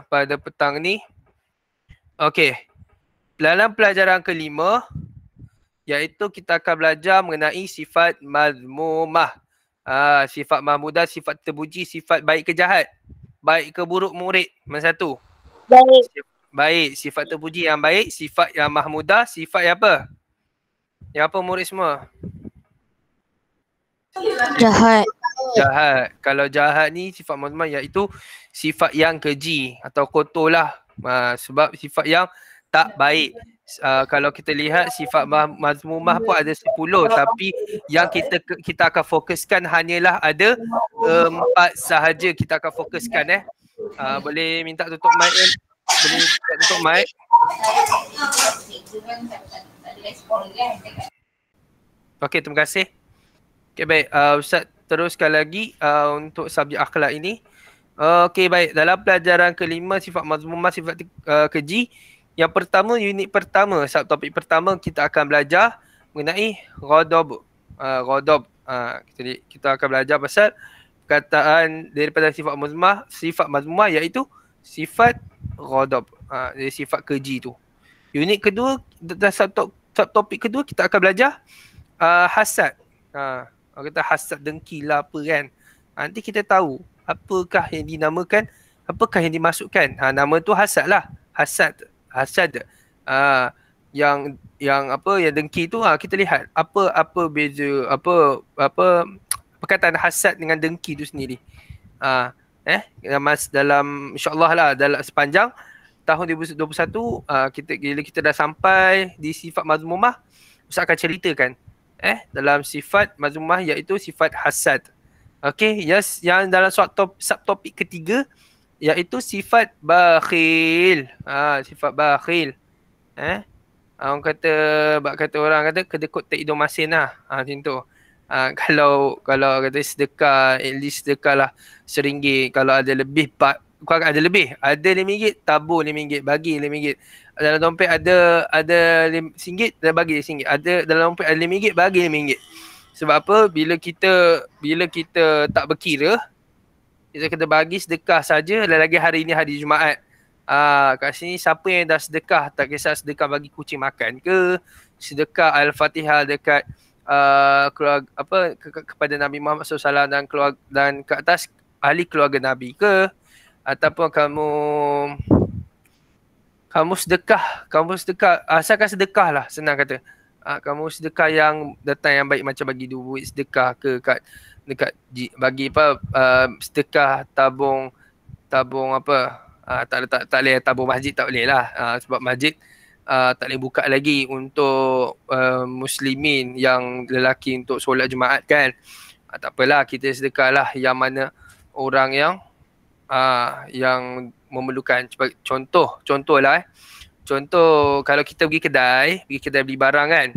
pada petang ni. Okey. Dalam pelajaran kelima, iaitu kita akan belajar mengenai sifat mazmumah. Sifat mahmudah, sifat terpuji, sifat baik ke jahat. Baik ke buruk murid. Mana satu? Baik. Baik. Sifat terpuji yang baik, sifat yang mahmudah, sifat yang apa? Yang apa murid semua? Jahat. Jahat. Kalau jahat ni sifat mazmumah iaitu sifat yang keji atau kotor lah. Sebab sifat yang tak baik. Kalau kita lihat sifat mazmumah pun ada 10, tapi yang kita akan fokuskan hanyalah ada 4 sahaja kita akan fokuskan. Boleh minta tutup mic kan? Boleh minta tutup mic. Okey, terima kasih. Okey, baik. Ustaz teruskan lagi untuk subjek akhlak ini. Okey, baik. Dalam pelajaran kelima sifat mazmumah, sifat keji. Yang pertama, unit pertama, subtopik pertama kita akan belajar mengenai ghadab. Kita akan belajar pasal perkataan daripada sifat mazmumah iaitu sifat ghadab. Jadi sifat keji tu. Unit kedua, subtopik kedua kita akan belajar hasad. Orang kata hasad, dengki lah apa kan. Nanti kita tahu apakah yang dinamakan, apakah yang dimasukkan. Nama tu hasad lah. Hasad. Yang apa, yang dengki tu kita lihat apa beza, apa perkataan hasad dengan dengki tu sendiri. Dalam insya-Allah lah dalam sepanjang tahun 2021 bila kita dah sampai di sifat mazmumah, Ustaz akan ceritakan dalam sifat mazmumah iaitu sifat hasad. Okey, yes, yang dalam subtopik ketiga iaitu sifat bakhil. Sifat bakhil. Orang kata orang kata kedekut tak hidung masin lah. Macam tu. Kalau kata sedekah, at least sedekah lah RM1. Kalau ada lebih, ada RM5, tabur RM5, bagi RM5. Dalam dompet ada RM1, dah bagi RM1. Ada dalam dompet ada RM5, bagi RM5. Sebab apa? Bila kita tak berkira, kita kena bagi sedekah saja. Lagi hari ni hari Jumaat. Kat sini siapa yang dah sedekah, tak kisah sedekah bagi kucing makan ke, sedekah Al-Fatihah dekat kepada Nabi Muhammad SAW dan ke atas ahli keluarga Nabi ke, ataupun kamu sedekah, asalkan sedekah lah, senang kata. Kamu sedekah yang datang yang baik, macam bagi duit sedekah ke dekat bagi sedekah tabung apa, tak boleh tabung masjid, tak boleh lah, sebab masjid tak boleh buka lagi untuk muslimin yang lelaki untuk solat Jumaat kan. Tak apalah, kita sedekah lah yang mana orang yang memerlukan. Contohlah contoh kalau kita pergi kedai beli barang kan,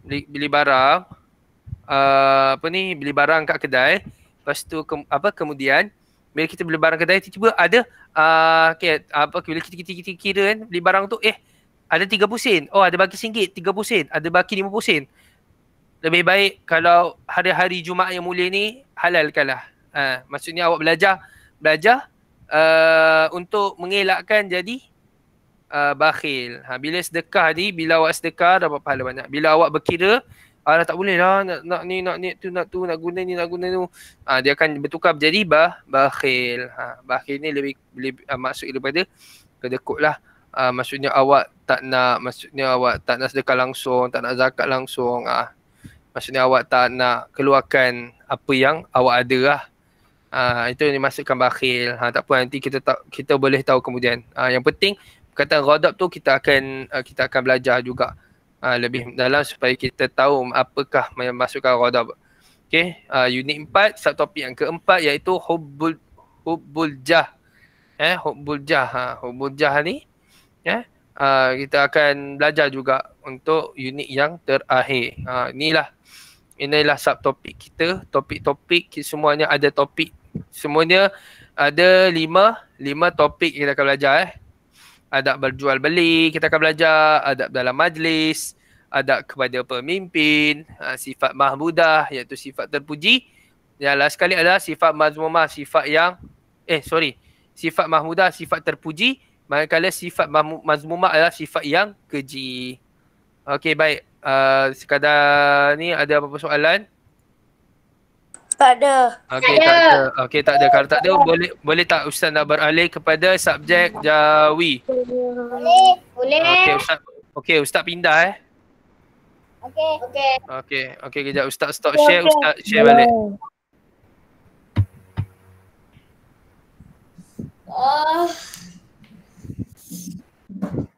beli barang beli barang kat kedai, lepas tu kemudian bila kita beli barang kedai, tiba-tiba ada bila kita kira kan beli barang tu, ada 30 sen. Oh, ada baki RM1, 30 sen, ada baki RM50 sen. Lebih baik kalau hari-hari Jumaat yang mulia ni halalkanlah. Maksudnya awak belajar untuk mengelakkan jadi bakhil. Bila sedekah ni, bila awak sedekah dapat pahala banyak. Bila awak berkira, tak boleh lah nak guna ni, nak guna tu, dia akan bertukar menjadi bakhil. Bakhil ni lebih maksud daripada kedekut lah. Maksudnya awak tak nak sedekah langsung, tak nak zakat langsung. Maksudnya awak tak nak keluarkan apa yang awak ada lah. Itu yang dimasukkan bakhil. Tak apa, nanti kita boleh tahu kemudian. Yang penting perkataan ghadab tu kita akan belajar juga lebih dalam supaya kita tahu apakah yang masukkan ghadab. Okey, unit 4, subtopik yang keempat iaitu hubbul jah. Hubbul jah. Hubbul jah ni kita akan belajar juga untuk unit yang terakhir. Inilah subtopik kita. Topik-topik semuanya ada topik. Semuanya ada 5 topik kita akan belajar. Adab berjual beli kita akan belajar, adab dalam majlis, adab kepada pemimpin, sifat mahmudah iaitu sifat terpuji. Yang last sekali adalah sifat mazmumah, sifat yang Sifat mahmudah sifat terpuji, manakala sifat mazmumah adalah sifat yang keji. Okey, baik. Sekadar ni ada apa-apa soalan? Tak ada. Okey, tak ada. Okey, tak ada. Kalau tak ada, boleh tak Ustaz nak beralih kepada subjek Jawi? Boleh. Okey, Ustaz pindah Okey. Okey, kejap Ustaz stop share, Ustaz share balik.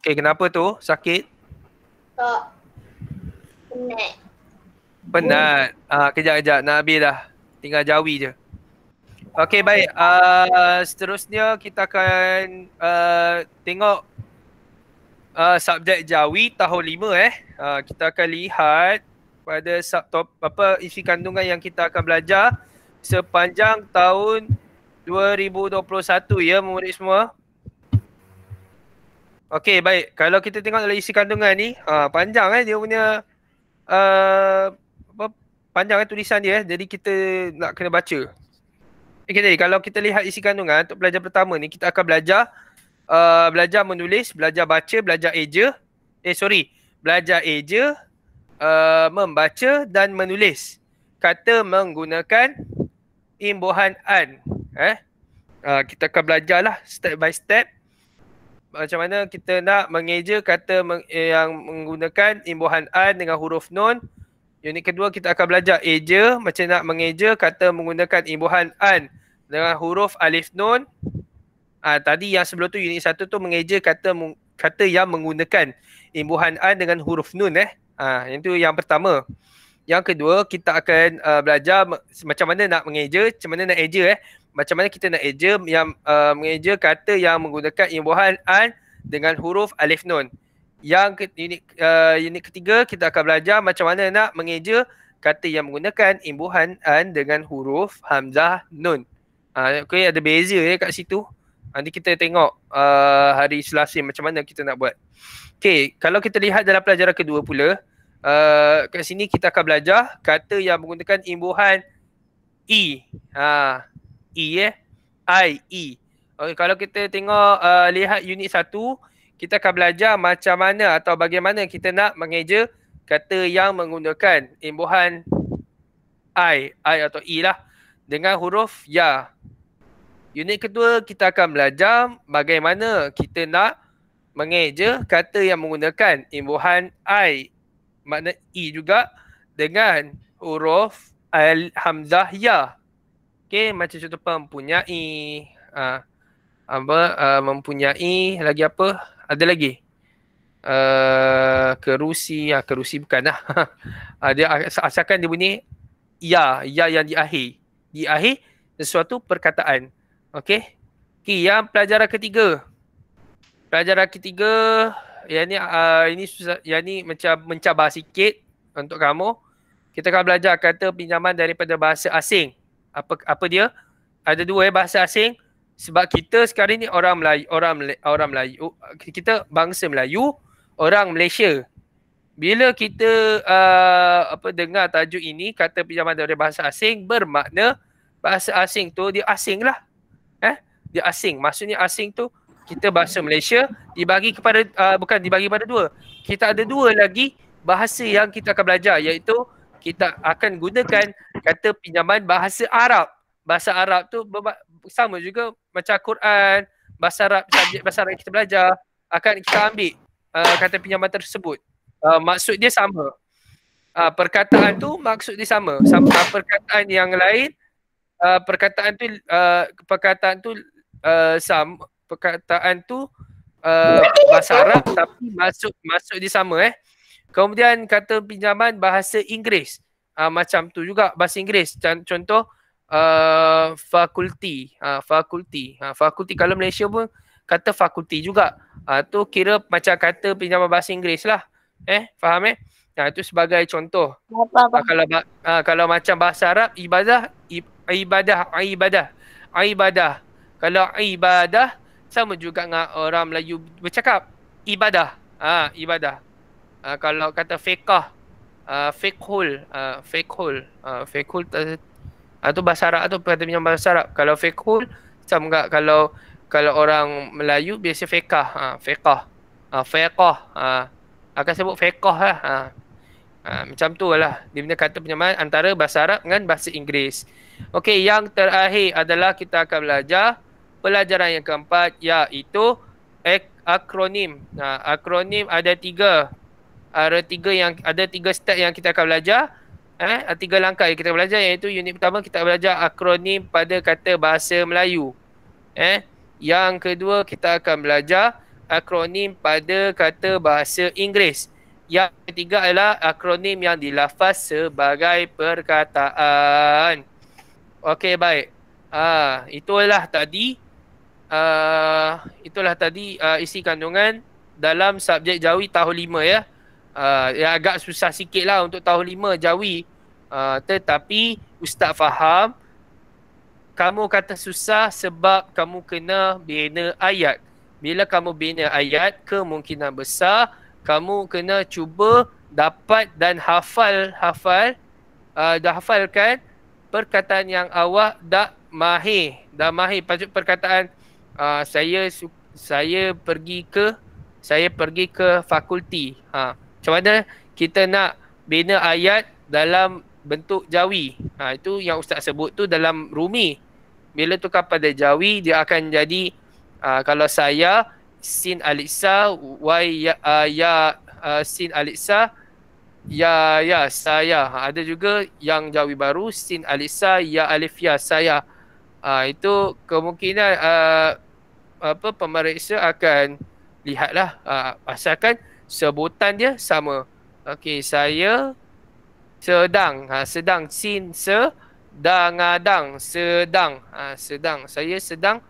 Okey, kenapa tu? Sakit? Tak. Penat. Kejap. Nak habis dah. Tinggal Jawi je. Okey, baik. Seterusnya kita akan tengok subjek Jawi tahun 5 kita akan lihat pada isi kandungan yang kita akan belajar sepanjang tahun 2021 ya murid semua. Okey, baik. Kalau kita tengok dalam isi kandungan ni, panjang dia punya panjang tulisan dia, jadi kita nak kena baca. Okey, jadi kalau kita lihat isi kandungan untuk pelajar pertama ni, kita akan belajar belajar menulis, belajar baca, belajar eja. Belajar eja, membaca dan menulis. Kata menggunakan imbuhan an. Kita akan belajarlah step by step macam mana kita nak mengeja kata yang menggunakan imbuhan an dengan huruf nun. Unit kedua kita akan belajar eja, macam nak mengeja kata menggunakan imbuhan an dengan huruf alif nun. Tadi yang sebelum tu unit 1 tu mengeja kata yang menggunakan imbuhan an dengan huruf nun yang tu yang pertama. Yang kedua kita akan belajar macam mana nak mengeja, macam mana nak eja macam mana kita nak eja yang mengeja kata yang menggunakan imbuhan an dengan huruf alif nun. Yang unit ketiga kita akan belajar macam mana nak mengeja kata yang menggunakan imbuhan an dengan huruf hamzah nun. Okay, ada beza kat situ. Nanti kita tengok hari Selasa macam mana kita nak buat. Okay, kalau kita lihat dalam pelajaran kedua pula, kat sini kita akan belajar kata yang menggunakan imbuhan i. I. Okay, kalau kita tengok lihat unit 1, kita akan belajar macam mana atau bagaimana kita nak mengeja kata yang menggunakan imbuhan I atau i lah dengan huruf ya. Unit kedua kita akan belajar bagaimana kita nak mengeja kata yang menggunakan imbuhan I, makna i juga, dengan huruf hamzah ya. Okey, macam contoh mempunyai, mempunyai, lagi apa? Ada lagi. Kerusi, kerusi bukan lah. Dia asalkan dia bunyi ya yang di akhir sesuatu perkataan. Okey. Yang pelajaran ketiga. Pelajaran ketiga ini susah, yang ni macam mencabar sikit untuk kamu. Kita akan belajar kata pinjaman daripada bahasa asing. Apa dia? Ada dua bahasa asing. Sebab kita sekarang ni orang Melayu, kita bangsa Melayu, orang Malaysia. Bila kita dengar tajuk ini, kata pinjaman dari bahasa asing, bermakna bahasa asing tu dia asing lah. Dia asing. Maksudnya asing tu kita bahasa Malaysia dibagi kepada bukan dibagi pada dua. Kita ada dua lagi bahasa yang kita akan belajar, iaitu kita akan gunakan kata pinjaman bahasa Arab. Bahasa Arab tu sama juga macam Quran, bahasa Arab, subjek bahasa Arab yang kita belajar, akan kita ambil kata pinjaman tersebut. Maksud dia sama. Perkataan tu maksud dia sama. Perkataan yang lain, perkataan tu bahasa Arab tapi maksud dia sama. Kemudian kata pinjaman bahasa Inggeris, macam tu juga bahasa Inggeris. Contoh fakulti. Fakulti kalau Malaysia pun kata fakulti juga. Tu kira macam kata pinjaman bahasa Inggeris lah. Faham itu sebagai contoh. Kalau macam bahasa Arab, ibadah. Kalau ibadah sama juga dengan orang Melayu bercakap ibadah. Ibadah. Kalau kata fiqh, fiqhul tu bahasa Arab tu, kata pinjaman bahasa Arab. Kalau fiqhul sama enggak kalau Kalau orang Melayu biasa fiqah. Fiqah. Fiqah. Akan sebut fiqah lah. Macam tu lah. Dia punya kata penyamaan antara bahasa Arab dengan bahasa Inggeris. Okey, yang terakhir adalah kita akan belajar pelajaran yang keempat, iaitu akronim. Akronim ada tiga. Ada tiga step yang kita akan belajar. Tiga langkah yang kita belajar, iaitu unit pertama kita belajar akronim pada kata bahasa Melayu. Yang kedua kita akan belajar akronim pada kata bahasa Inggeris. Yang ketiga adalah akronim yang dilafaz sebagai perkataan. Okey, baik. Itulah tadi isi kandungan dalam subjek Jawi tahun 5 ya. Yang agak susah sikit lah untuk tahun 5 Jawi. Tetapi Ustaz faham kamu kata susah sebab kamu kena bina ayat. Bila kamu bina ayat, kemungkinan besar kamu kena cuba dapat dan hafalkan perkataan yang awak dah mahir. Pasal perkataan saya pergi ke fakulti. Macam mana kita nak bina ayat dalam bentuk Jawi? Itu yang Ustaz sebut tu dalam Rumi. Bila tukar pada Jawi, dia akan jadi kalau saya sin alif sa sin alif sa saya. Ada juga yang Jawi baru sin alif sa alif ya saya. Itu kemungkinan pemeriksa akan lihatlah asalkan sebutan dia sama. Okey, saya sedang sin sedang sedang saya sedang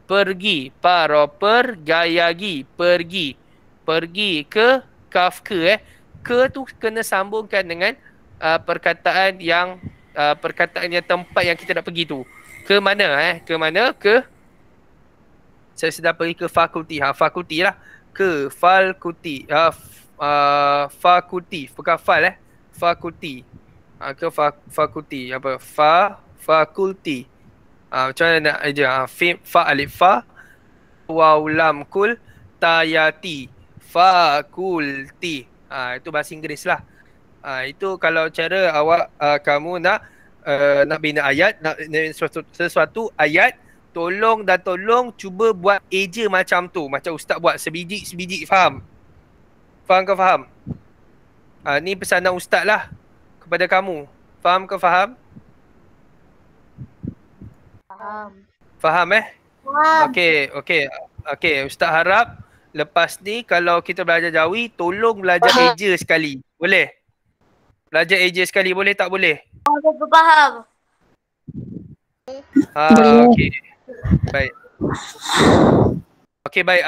pergi pergi ke kaf ke tu kena sambungkan dengan perkataan yang tempat yang kita nak pergi tu. Ke mana saya sedang pergi ke fakulti. Fakulti lah. Ke fakulti. Fakulti. Bukan fal fakulti. Ke fakulti. Fakulti. Macam mana nak aja? Fa alif fa waw lam kul tayati fakulti. Itu bahasa Inggeris lah. Itu kalau cara awak kamu nak bina ayat, nak sesuatu ayat, tolong cuba buat eja macam tu. Macam Ustaz buat sebiji, faham? Faham ke faham? Ni pesanan Ustaz lah kepada kamu. Faham ke faham? Faham Faham. Okey. Ustaz harap lepas ni kalau kita belajar Jawi, tolong belajar eja sekali. Boleh? Belajar eja sekali boleh tak boleh? Aku faham. Okey. Baik. Okey, baik.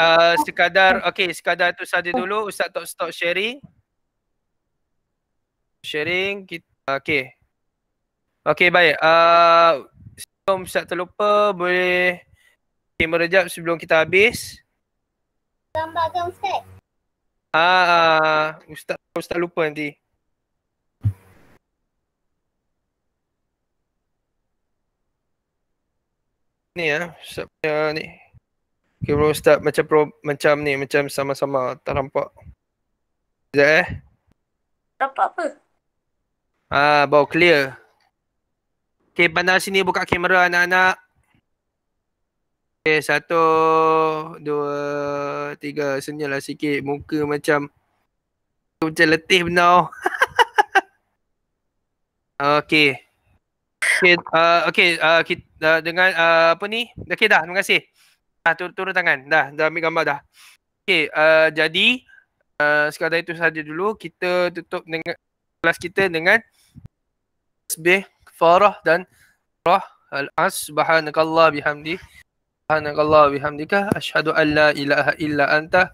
Sekadar tu saja dulu. Ustaz stop sharing. Okey. Okey, baik. Sebelum Ustaz terlupa, boleh kamera jap sebelum kita habis. Gambar ke Ustaz? Ustaz lupa nanti. Ni Ustaz punya ni. Kamera Ustaz macam sama-sama tak nampak. Sekejap Nampak apa? Bau clear. Okay, pandang sini buka kamera anak-anak. Okay, 1, 2, 3. Senyumlah sikit. Muka macam letih benar. Okay. Kita dengan apa ni? Okay dah, terima kasih. Turun tangan. Dah ambil gambar dah. Okay, jadi sekadar itu saja dulu. Kita tutup dengan kelas kita dengan tasbih, farah dan subhanakallah bihamdika asyhadu an la ilaha illa anta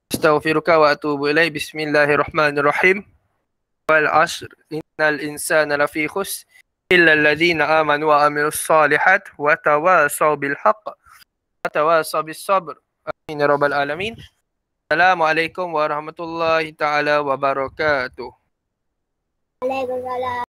astaghfiruka wa atubu ilaik. Bismillahirrahmanirrahim. Wal 'ashr innal insana lafi khusr illa alladhina amanu wa amilus solihat wa tawasaw bil haqq wa tawasaw bis sabr. Amin ya rabbal alamin. Assalamualaikum warahmatullahi taala wabarakatuh. Waalaikumsalam.